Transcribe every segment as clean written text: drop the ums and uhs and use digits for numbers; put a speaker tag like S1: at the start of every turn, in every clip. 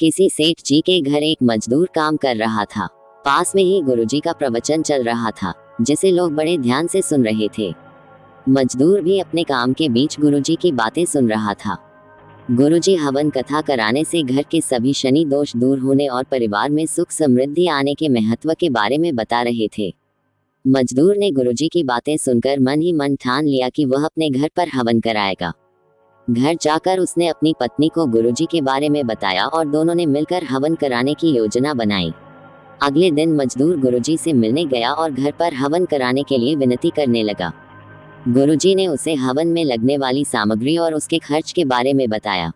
S1: किसी सेठ जी के घर एक मजदूर काम कर रहा था। पास में ही गुरुजी का प्रवचन चल रहा था, जिसे लोग बड़े ध्यान से सुन रहे थे। मजदूर भी अपने काम के बीच गुरुजी की बातें सुन रहा था। गुरुजी हवन कथा कराने से घर के सभी शनि दोष दूर होने और परिवार में सुख समृद्धि आने के महत्व के बारे में बता रहे थे। मजदूर ने गुरुजी की बातें सुनकर मन ही मन ठान लिया कि वह अपने घर पर हवन कराएगा। घर जाकर उसने अपनी पत्नी को गुरुजी के बारे में बताया और दोनों ने मिलकर हवन कराने की योजना बनाई। अगले दिन मजदूर गुरुजी से मिलने गया और घर पर हवन कराने के लिए विनती करने लगा। गुरुजी ने उसे हवन में लगने वाली सामग्री और उसके खर्च के बारे में बताया।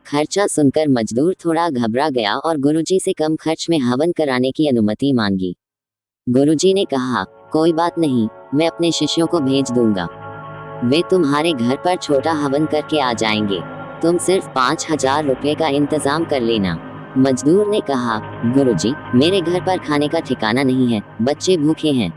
S1: खर्चा सुनकर मजदूर थोड़ा घबरा गया और गुरुजी से कम खर्च में हवन कराने की अनुमति मांगी। गुरुजी ने कहा, कोई बात नहीं, मैं अपने शिष्यों को भेज दूंगा। वे तुम्हारे घर पर छोटा हवन करके आ जाएंगे। तुम सिर्फ 5,000 रुपये का इंतजाम कर लेना। मजदूर ने कहा, गुरुजी, मेरे घर पर खाने का ठिकाना नहीं है, बच्चे भूखे हैं,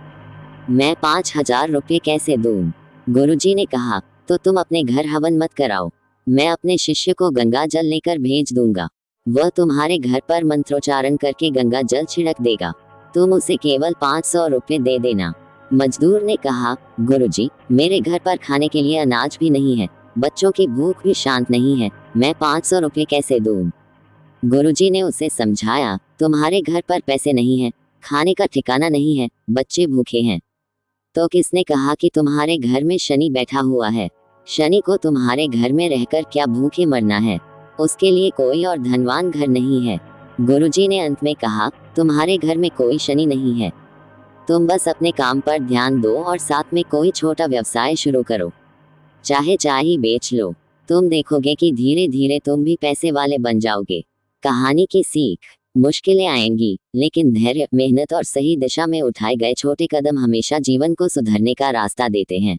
S1: मैं 5,000 रुपये कैसे दूं? गुरुजी ने कहा, तो तुम अपने घर हवन मत कराओ, मैं अपने शिष्य को गंगा जल लेकर भेज दूंगा। वह तुम्हारे घर पर मंत्रोच्चारण करके गंगा जल छिड़क देगा। तुम उसे केवल 500 रुपये दे देना। मजदूर ने कहा, गुरुजी, मेरे घर पर खाने के लिए अनाज भी नहीं है, बच्चों की भूख भी शांत नहीं है, मैं 500 रुपये कैसे दूं? गुरुजी ने उसे समझाया, तुम्हारे घर पर पैसे नहीं है, खाने का ठिकाना नहीं है, बच्चे भूखे हैं, तो किसने कहा कि तुम्हारे घर में शनि बैठा हुआ है? शनि को तुम्हारे घर में रहकर क्या भूखे मरना है? उसके लिए कोई और धनवान घर नहीं है। गुरुजी ने अंत में कहा, तुम्हारे घर में कोई शनि नहीं है, तुम बस अपने काम पर ध्यान दो और साथ में कोई छोटा व्यवसाय शुरू करो, चाहे चाय ही बेच लो। तुम देखोगे कि धीरे धीरे तुम भी पैसे वाले बन जाओगे। कहानी की सीख, मुश्किलें आएंगी, लेकिन धैर्य, मेहनत और सही दिशा में उठाए गए छोटे कदम हमेशा जीवन को सुधरने का रास्ता देते हैं।